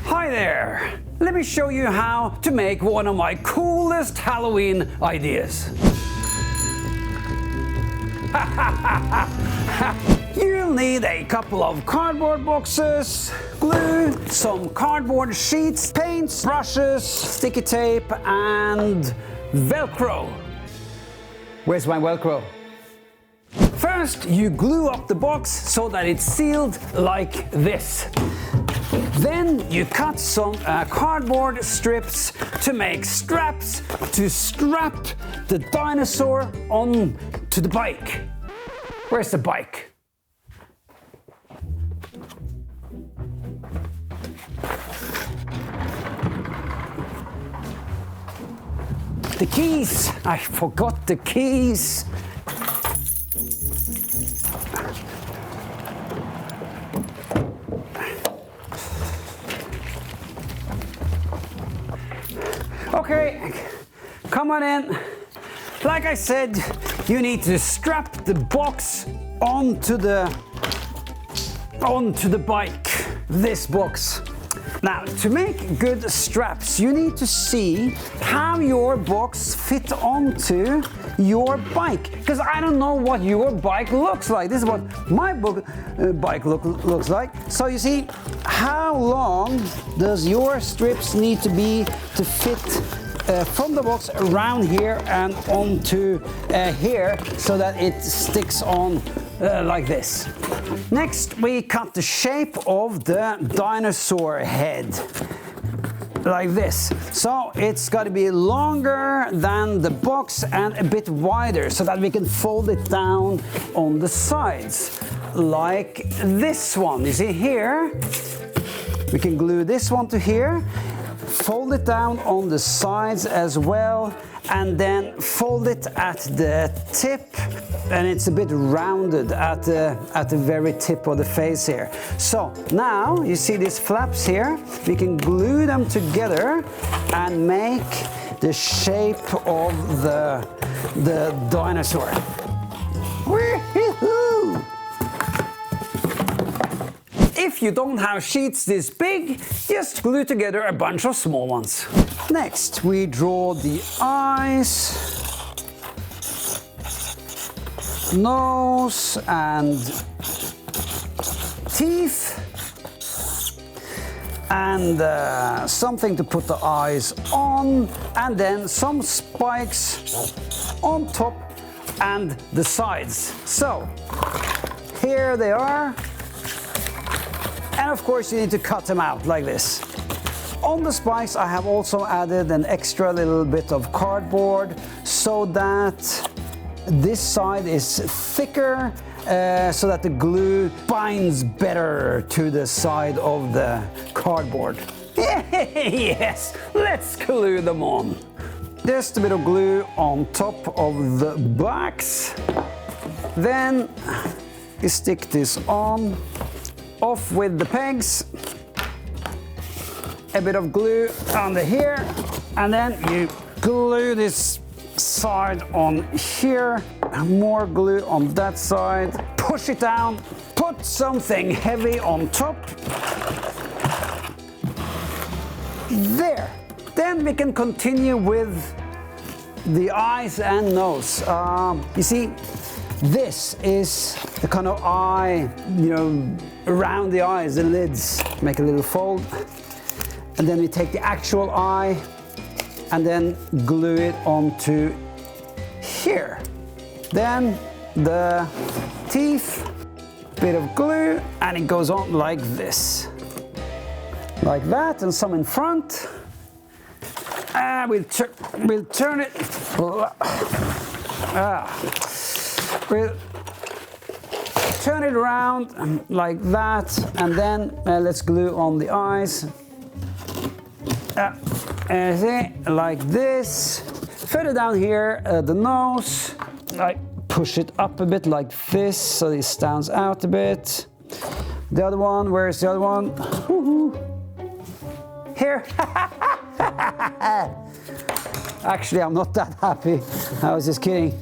Hi there! Let me show you how to make one of my coolest Halloween ideas. You'll need a couple of cardboard boxes, glue, some cardboard sheets, paints, brushes, sticky tape, and Velcro. Where's my Velcro? First, you glue up the box so that it's sealed like this. Then you cut some cardboard strips to make straps to strap the dinosaur on to the bike. Where's the bike? The keys! I forgot the keys. Okay, come on in. Like I said, you need to strap the box onto the bike, this box. Now, to make good straps, you need to see how your box fit onto your bike. Because I don't know what your bike looks like. This is what my bike looks like. So you see, how long does your strips need to be to fit from the box around here and onto here so that it sticks on like this. Next, we cut the shape of the dinosaur head like this. So it's got to be longer than the box and a bit wider so that we can fold it down on the sides like this one. You see here, we can glue this one to here, fold it down on the sides as well, and then fold it at the tip, and it's a bit rounded at the very tip of the face here. So now you see these flaps here, we can glue them together and make the shape of the dinosaur. Woo-hoo-hoo! If you don't have sheets this big, just glue together a bunch of small ones. Next, we draw the eyes, nose and teeth, and something to put the eyes on, and then some spikes on top and the sides. So, here they are. And of course you need to cut them out like this. On the spikes I have also added an extra little bit of cardboard so that this side is thicker, so that the glue binds better to the side of the cardboard. Yes, let's glue them on. Just a bit of glue on top of the backs. Then you stick this on. Off with the pegs, a bit of glue under here, and then you glue this side on here, more glue on that side, push it down, put something heavy on top. There. Then we can continue with the eyes and nose. You see, this is the kind of eye, around the eyes, the lids. Make a little fold. And then we take the actual eye and then glue it onto here. Then the teeth, bit of glue, and it goes on like this. Like that, and some in front. And we'll turn it. We'll turn it around like that, and then let's glue on the eyes. Like this. Further down here, the nose. I push it up a bit like this, so it stands out a bit. The other one, where's the other one? Here. Actually, I'm not that happy. I was just kidding.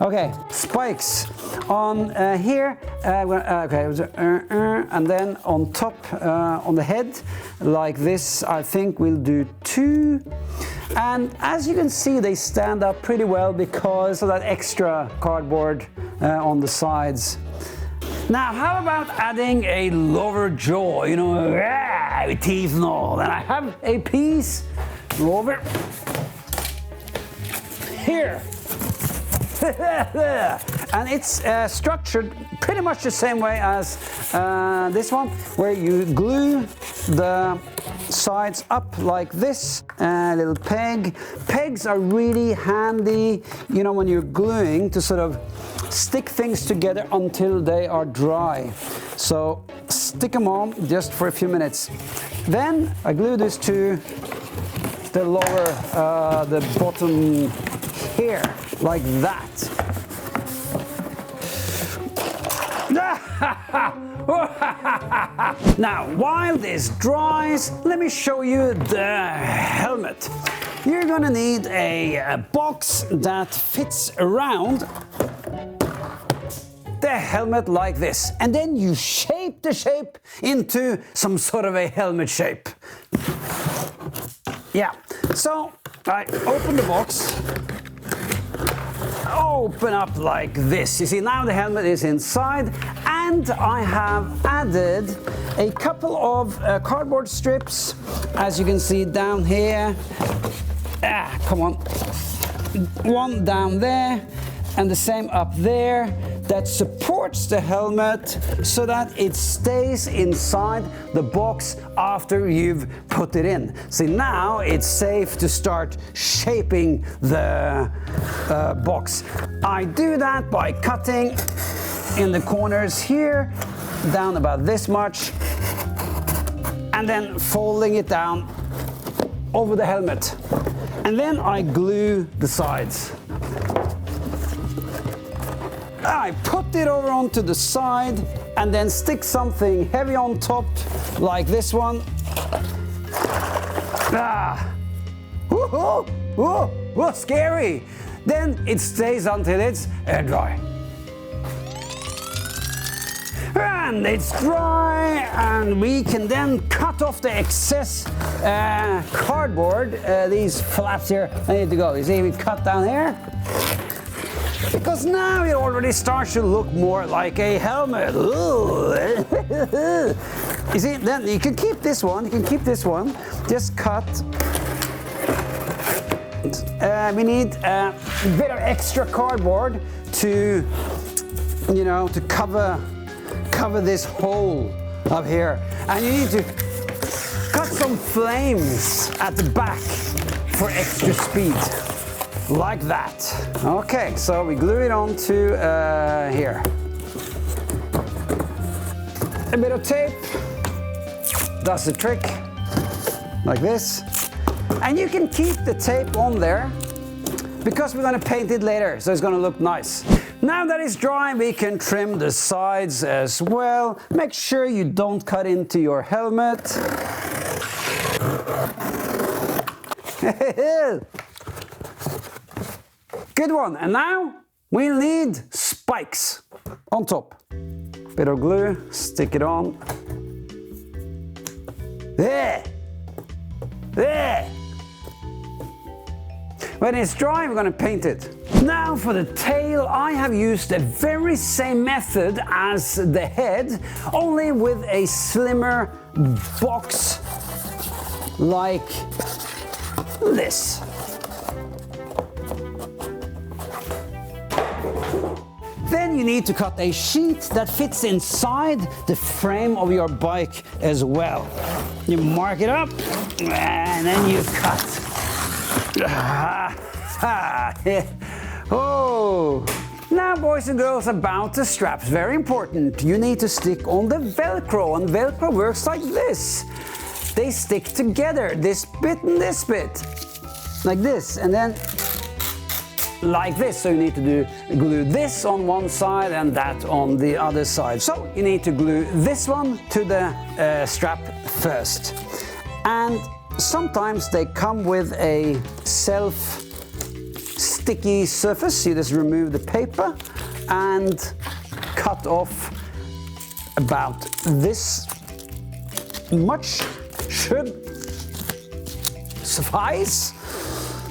Okay, spikes on here, and then on top, on the head, like this, I think we'll do 2. And as you can see, they stand up pretty well because of that extra cardboard on the sides. Now, how about adding a lower jaw, you know, with teeth and all? And I have a piece over here. And it's structured pretty much the same way as this one, where you glue the sides up like this, a little peg. Pegs are really handy, you know, when you're gluing, to sort of stick things together until they are dry. So stick them on just for a few minutes. Then I glue this to the lower, the bottom here, like that. Now, while this dries, let me show you the helmet. You're gonna need a box that fits around the helmet like this, and then you shape the shape into some sort of a helmet shape. Yeah, so I open the box, open up like this. You see, now the helmet is inside, and I have added a couple of cardboard strips, as you can see down here. Come on. One down there, and the same up there, that supports the helmet so that it stays inside the box after you've put it in. See, now it's safe to start shaping the box. I do that by cutting in the corners here, down about this much, and then folding it down over the helmet. And then I glue the sides. I put it over onto the side and then stick something heavy on top, like this one. Woohoo! Whoa, scary! Then it stays until it's dry. And it's dry, and we can then cut off the excess cardboard. These flaps here, I need to go. You see, we cut down here. Because now it already starts to look more like a helmet. You see, then you can keep this one, just cut. We need a bit of extra cardboard to, you know, to cover this hole up here. And you need to cut some flames at the back for extra speed. Like that. Okay, so we glue it onto here. A bit of tape does the trick, like this. And you can keep the tape on there because we're going to paint it later, so it's going to look nice. Now that it's dry, we can trim the sides as well. Make sure you don't cut into your helmet. Good one. And now we'll need spikes on top. Bit of glue, stick it on. There. There. When it's dry, we're going to paint it. Now for the tail, I have used the very same method as the head, only with a slimmer box like this. Then you need to cut a sheet that fits inside the frame of your bike as well. You mark it up and then you cut. Oh! Now, boys and girls, about the straps, very important. You need to stick on the Velcro, and Velcro works like this. They stick together, this bit and this bit, like this, and then like this. So you need to glue this on one side and that on the other side. So you need to glue this one to the strap first. And sometimes they come with a self-sticky surface. You just remove the paper and cut off about this much should suffice.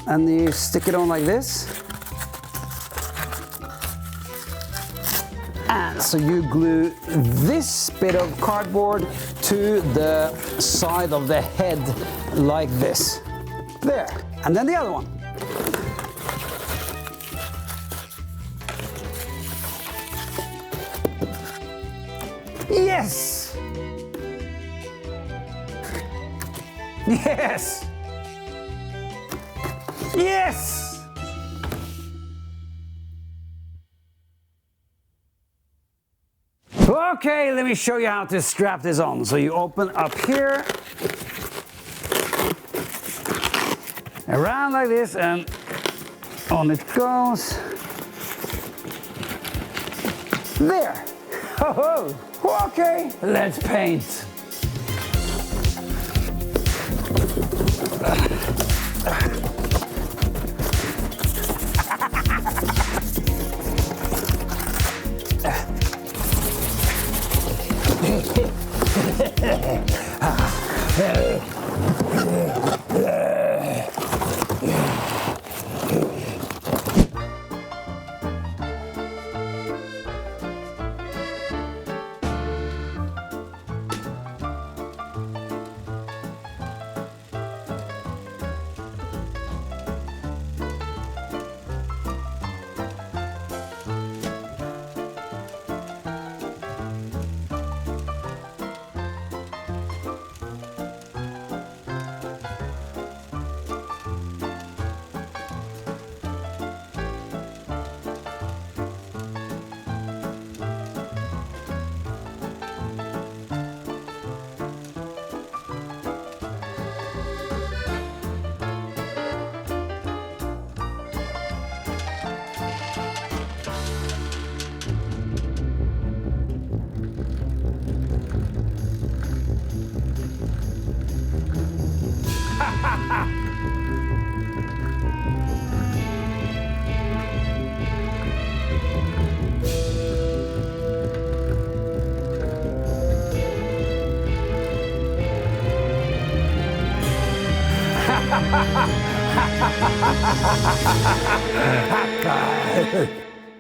And you stick it on like this. And so you glue this bit of cardboard to the side of the head like this. There. And then the other one. Yes! Yes! Yes! Okay, let me show you how to strap this on. So you open up here, around like this, and on it goes. There. Oh, okay, let's paint.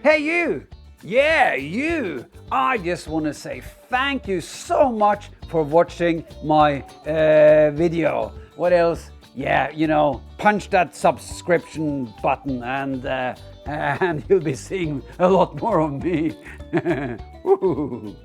Hey you! Yeah, you! I just want to say thank you so much for watching my video. What else? Yeah, you know, punch that subscription button and you'll be seeing a lot more of me. Woo-hoo.